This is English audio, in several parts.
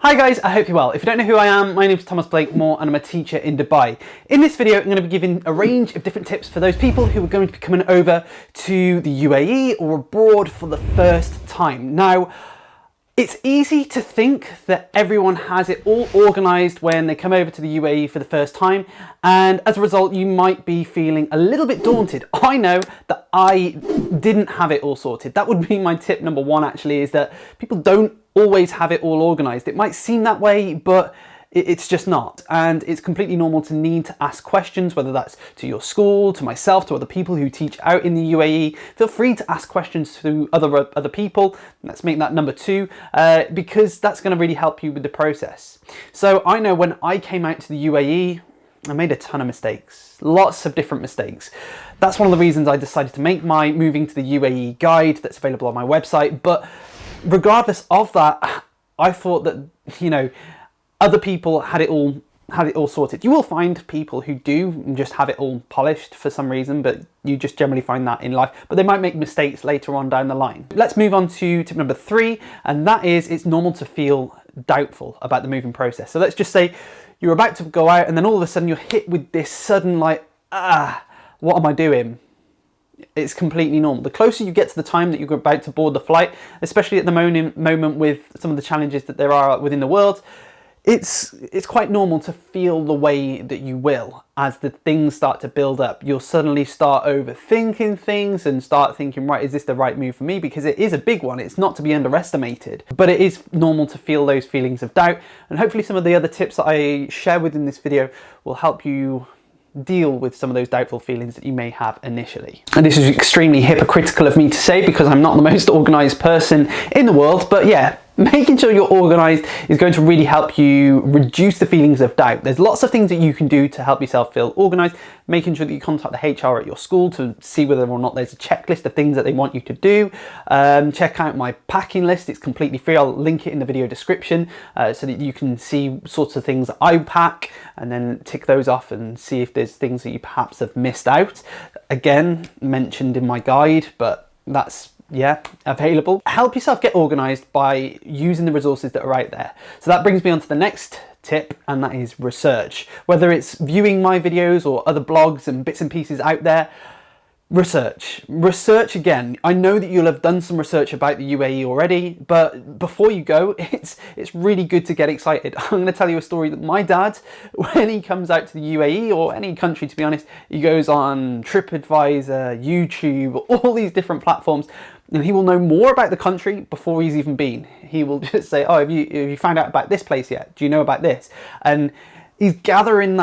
Hi guys, I hope you're well. If you don't know who I am, my name is Thomas Blake Moore and I'm a teacher in Dubai. In this video, I'm going to be giving a range of different tips for those people who are going to be coming over to the UAE or abroad for the first time. Now, it's easy to think that everyone has it all organised when they come over to the UAE for the first time, and as a result you might be feeling a little bit daunted. I know that I didn't have it all sorted. That would be my tip number one actually, is that people don't always have it all organised. It might seem that way, but it's just not, and it's completely normal to need to ask questions, whether that's to your school, to myself, to other people who teach out in the UAE. Feel free to ask questions to other people. Let's make that number two, because that's going to really help you with the process. So I know when I came out to the UAE, I made a ton of mistakes, lots of different mistakes. That's one of the reasons I decided to make my moving to the UAE guide that's available on my website. But regardless of that, I thought that, you know, other people had it all sorted. You will find people who do just have it all polished for some reason, but you just generally find that in life. But they might make mistakes later on down the line. Let's move on to tip number three, and that is it's normal to feel doubtful about the moving process. So let's just say you're about to go out and then all of a sudden you're hit with this sudden what am I doing? It's completely normal. The closer you get to the time that you're about to board the flight, especially at the moment with some of the challenges that there are within the world, it's quite normal to feel the way that you will as the things start to build up. You'll suddenly start overthinking things and start thinking, right, is this the right move for me? Because it is a big one. It's not to be underestimated, but it is normal to feel those feelings of doubt. And hopefully some of the other tips that I share within this video will help you deal with some of those doubtful feelings that you may have initially. And this is extremely hypocritical of me to say because I'm not the most organized person in the world, but yeah, making sure you're organized is going to really help you reduce the feelings of doubt. There's lots of things that you can do to help yourself feel organized, making sure that you contact the HR at your school to see whether or not there's a checklist of things that they want you to do. Check out my packing list. It's completely free. I'll link it in the video description so that you can see sorts of things that I pack and then tick those off and see if there's things that you perhaps have missed out. Again, mentioned in my guide, but that's available. Help yourself get organized by using the resources that are out there. So that brings me on to the next tip, and that is research. Whether it's viewing my videos or other blogs and bits and pieces out there, research again. I know that you'll have done some research about the UAE already, but before you go, it's really good to get excited. I'm going to tell you a story that my dad, when he comes out to the UAE or any country, to be honest, he goes on TripAdvisor, YouTube, all these different platforms, and he will know more about the country before he's even been. He will just say, oh, have you found out about this place yet? Do you know about this? And he's gathering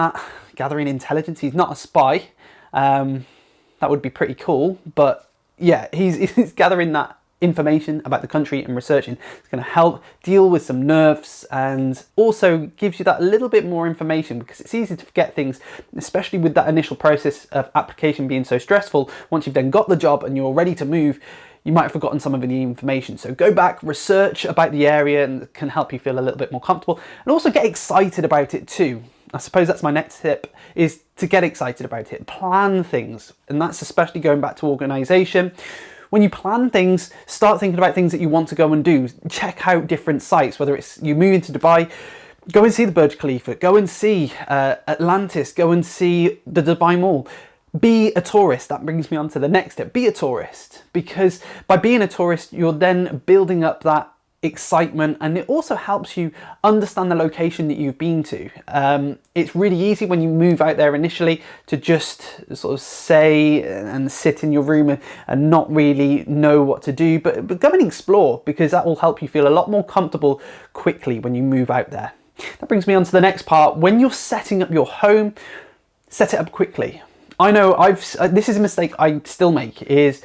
intelligence. He's not a spy. That would be pretty cool, but yeah, he's gathering that information about the country and researching. It's going to help deal with some nerves and also gives you that little bit more information, because it's easy to forget things, especially with that initial process of application being so stressful. Once you've then got the job and you're ready to move, you might have forgotten some of the information. So go back, research about the area, and it can help you feel a little bit more comfortable, and also get excited about it too. I suppose that's my next tip, is to get excited about it. Plan things, and that's especially going back to organisation. When you plan things, start thinking about things that you want to go and do. Check out different sites, whether it's you move into Dubai, go and see the Burj Khalifa, go and see Atlantis, go and see the Dubai Mall. Be a tourist. That brings me on to the next tip. Be a tourist, because by being a tourist, you're then building up that excitement, and it also helps you understand the location that you've been to. It's really easy when you move out there initially to just sort of say and sit in your room and not really know what to do, but go and explore, because that will help you feel a lot more comfortable quickly when you move out there. That brings me on to the next part. When you're setting up your home, set it up quickly. I know this is a mistake I still make, is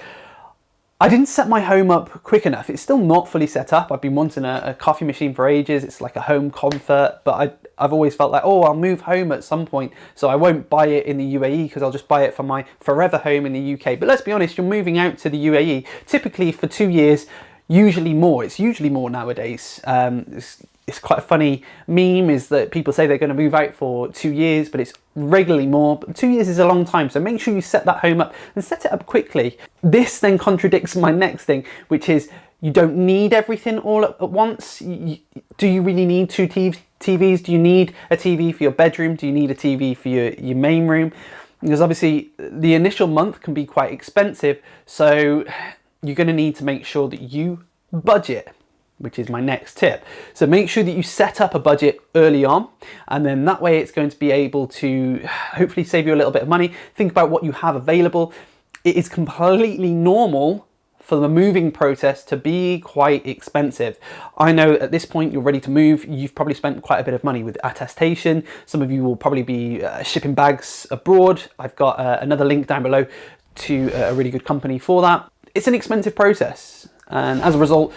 I didn't set my home up quick enough. It's still not fully set up. I've been wanting a coffee machine for ages. It's like a home comfort, but I've always felt like, oh, I'll move home at some point, so I won't buy it in the UAE because I'll just buy it for my forever home in the UK. But let's be honest, you're moving out to the UAE typically for 2 years, usually more. It's usually more nowadays. It's quite a funny meme, is that people say they're going to move out for 2 years, but it's regularly more. But 2 years is a long time, so make sure you set that home up and set it up quickly. This then contradicts my next thing, which is You don't need everything all at once. Do you really need two TVs? Do you need a TV for your bedroom? Do you need a TV for your main room? Because obviously the initial month can be quite expensive, so you're going to need to make sure that you budget, which is my next tip. So make sure that you set up a budget early on, and then that way it's going to be able to hopefully save you a little bit of money. Think about what you have available. It is completely normal for the moving process to be quite expensive. I know at this point you're ready to move, you've probably spent quite a bit of money with attestation. Some of you will probably be shipping bags abroad. I've got another link down below to a really good company for that. It's an expensive process, and as a result,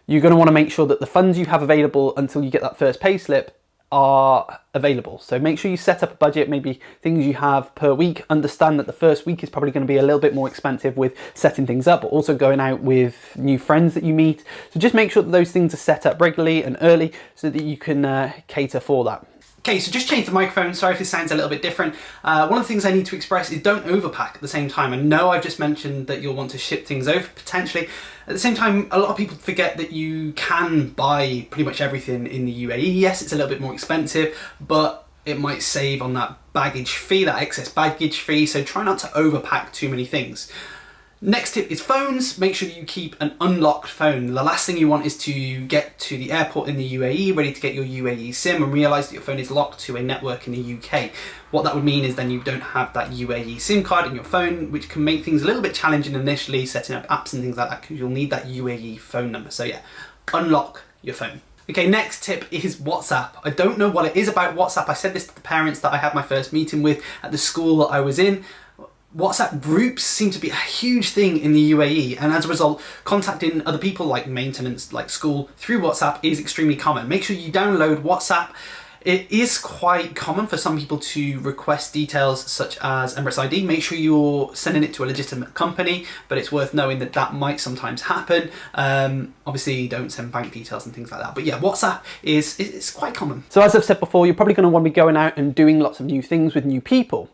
you're going to want to make sure that the funds you have available until you get that first pay slip are available. So make sure you set up a budget, maybe things you have per week. Understand that the first week is probably going to be a little bit more expensive with setting things up, but also going out with new friends that you meet. So just make sure that those things are set up regularly and early so that you can cater for that. Okay, so just change the microphone. Sorry if this sounds a little bit different. One of the things I need to express is don't overpack at the same time. I know I've just mentioned that you'll want to ship things over potentially. At the same time, a lot of people forget that you can buy pretty much everything in the UAE. Yes, it's a little bit more expensive, but it might save on that baggage fee, that excess baggage fee. So try not to overpack too many things. Next tip is phones. Make sure you keep an unlocked phone. The last thing you want is to get to the airport in the UAE, ready to get your UAE SIM, and realise that your phone is locked to a network in the UK. What that would mean is then you don't have that UAE SIM card in your phone, which can make things a little bit challenging initially, setting up apps and things like that, because you'll need that UAE phone number. So yeah, unlock your phone. Okay, next tip is WhatsApp. I don't know what it is about WhatsApp. I said this to the parents that I had my first meeting with at the school that I was in. WhatsApp groups seem to be a huge thing in the UAE, and as a result, contacting other people like maintenance, like school, through WhatsApp is extremely common. Make sure you download WhatsApp. It is quite common for some people to request details such as Emirates ID. Make sure you're sending it to a legitimate company, but it's worth knowing that that might sometimes happen. Obviously, don't send bank details and things like that. But yeah, WhatsApp is quite common. So as I've said before, you're probably going to want to be going out and doing lots of new things with new people.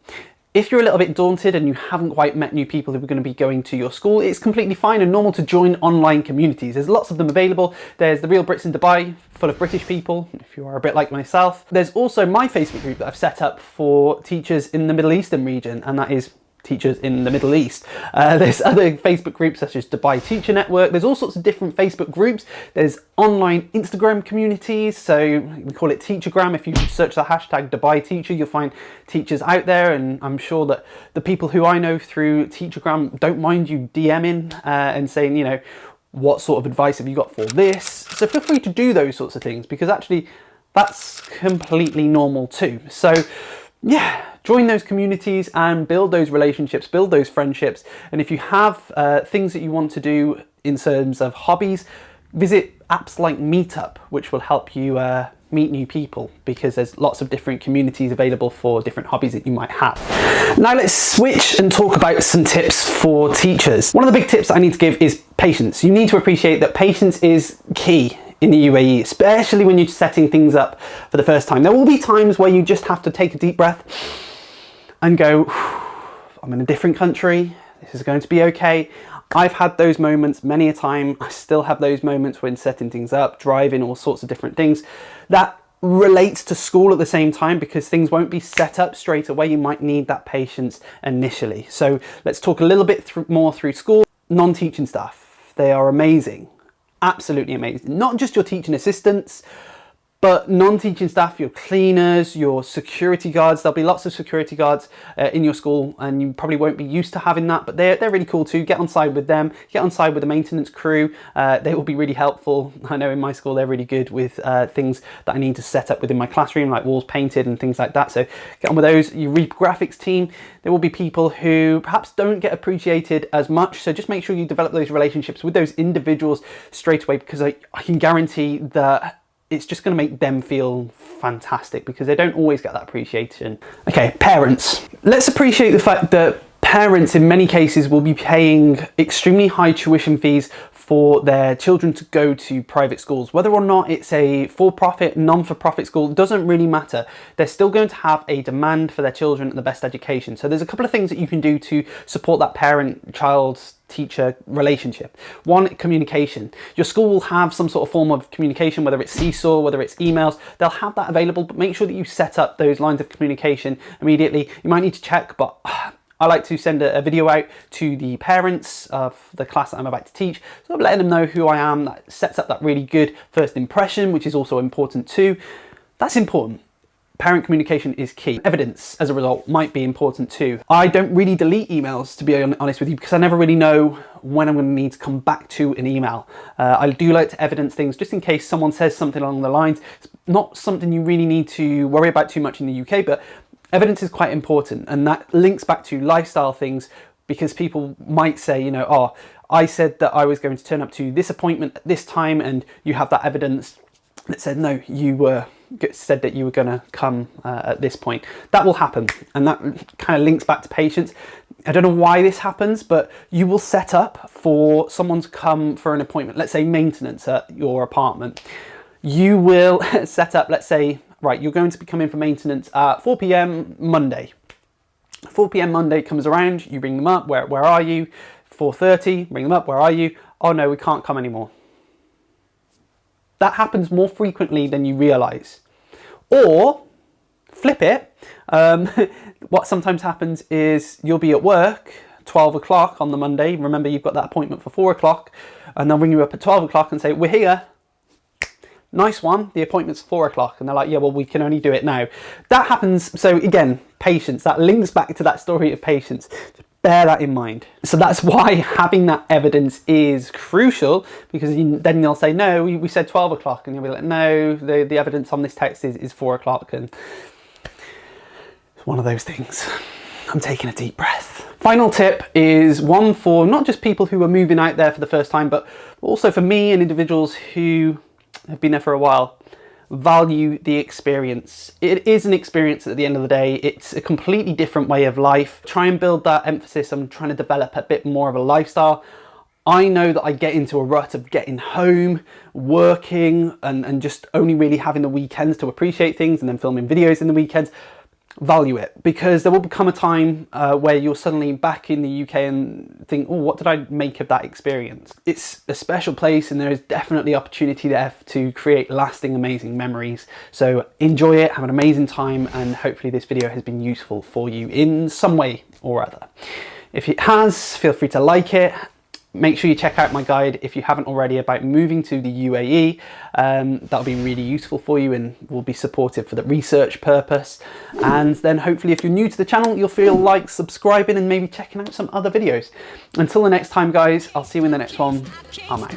If you're a little bit daunted and you haven't quite met new people who are going to be going to your school, it's completely fine and normal to join online communities. There's lots of them available. There's the Real Brits in Dubai, full of British people, if you are a bit like myself. There's also my Facebook group that I've set up for teachers in the Middle Eastern region, and that is Teachers in the Middle East. There's other Facebook groups such as Dubai Teacher Network. There's all sorts of different Facebook groups. There's online Instagram communities, so we call it Teachergram. If you search the hashtag Dubai Teacher, you'll find teachers out there, and I'm sure that the people who I know through Teachergram don't mind you DMing and saying, you know, what sort of advice have you got for this? So feel free to do those sorts of things, because actually that's completely normal too. So yeah, join those communities and build those relationships, build those friendships. And if you have things that you want to do in terms of hobbies, visit apps like Meetup, which will help you meet new people, because there's lots of different communities available for different hobbies that you might have. Now let's switch and talk about some tips for teachers. One of the big tips I need to give is patience. You need to appreciate that patience is key in the UAE, especially when you're setting things up for the first time. There will be times where you just have to take a deep breath and go, I'm in a different country, this is going to be okay. I've had those moments many a time. I still have those moments when setting things up, driving, all sorts of different things. That relates to school at the same time, because things won't be set up straight away. You might need that patience initially. So let's talk a little bit more through school. Non-teaching staff, they are amazing. Absolutely amazing. Not just your teaching assistants, but non-teaching staff, your cleaners, your security guards. There'll be lots of security guards in your school, and you probably won't be used to having that, but they're really cool too. Get on side with them, get on side with the maintenance crew. They will be really helpful. I know in my school they're really good with things that I need to set up within my classroom, like walls painted and things like that. So get on with those. Your graphics team, there will be people who perhaps don't get appreciated as much, so just make sure you develop those relationships with those individuals straight away, because I can guarantee that it's just going to make them feel fantastic, because they don't always get that appreciation. Okay, parents. Let's appreciate the fact that Parents in many cases will be paying extremely high tuition fees for their children to go to private schools. Whether or not it's a for-profit, non-for-profit school, doesn't really matter. They're still going to have a demand for their children and the best education. So there's a couple of things that you can do to support that parent-child teacher relationship. One, communication. Your school will have some sort of form of communication, whether it's seesaw, whether it's emails, they'll have that available, but make sure that you set up those lines of communication immediately. You might need to check, but I like to send a video out to the parents of the class that I'm about to teach, so I'm letting them know who I am. That sets up that really good first impression, which is also important too. That's important. Parent communication is key. Evidence, as a result, might be important too. I don't really delete emails, to be honest with you, because I never really know when I'm going to need to come back to an email. I do like to evidence things just in case someone says something along the lines. It's not something you really need to worry about too much in the UK, but evidence is quite important, and that links back to lifestyle things, because people might say, you know, oh, I said that I was going to turn up to this appointment at this time, and you have that evidence that said, no, you said that you were going to come at this point. That will happen, and that kind of links back to patience. I don't know why this happens, but you will set up for someone to come for an appointment, let's say maintenance at your apartment. You will set up, let's say, right, you're going to be coming for maintenance at 4 p.m. Monday. 4 p.m. Monday comes around, you ring them up, where are you? 4:30, ring them up, where are you? Oh no, we can't come anymore. That happens more frequently than you realise. Or, flip it, what sometimes happens is you'll be at work, 12 o'clock on the Monday, remember you've got that appointment for 4 o'clock, and they'll ring you up at 12 o'clock and say, we're here. Nice one, the appointment's 4 o'clock, and they're like, yeah, well, we can only do it now. That happens, so again, patience, that links back to that story of patience. Just bear that in mind. So that's why having that evidence is crucial, because then they'll say, no, we said 12 o'clock, and you'll be like, no, the evidence on this text is 4 o'clock, and it's one of those things. I'm taking a deep breath. Final tip is one for not just people who are moving out there for the first time, but also for me and individuals who have been there for a while. Value the experience. It is an experience at the end of the day. It's a completely different way of life. Try and build that emphasis on trying to develop a bit more of a lifestyle. I know that I get into a rut of getting home, working, and just only really having the weekends to appreciate things, and then filming videos in the weekends. Value it, because there will become a time where you're suddenly back in the UK and think, oh, what did I make of that experience? It's a special place, and there is definitely opportunity there to create lasting, amazing memories. So enjoy it, have an amazing time, and hopefully this video has been useful for you in some way or other. If it has, feel free to like it. Make sure you check out my guide if you haven't already about moving to the UAE. That'll be really useful for you and will be supportive for the research purpose. And then hopefully if you're new to the channel, you'll feel like subscribing and maybe checking out some other videos. Until the next time, guys, I'll see you in the next one. I'm out.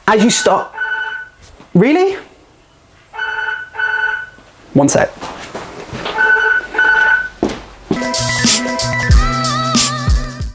As you stop, really? One sec.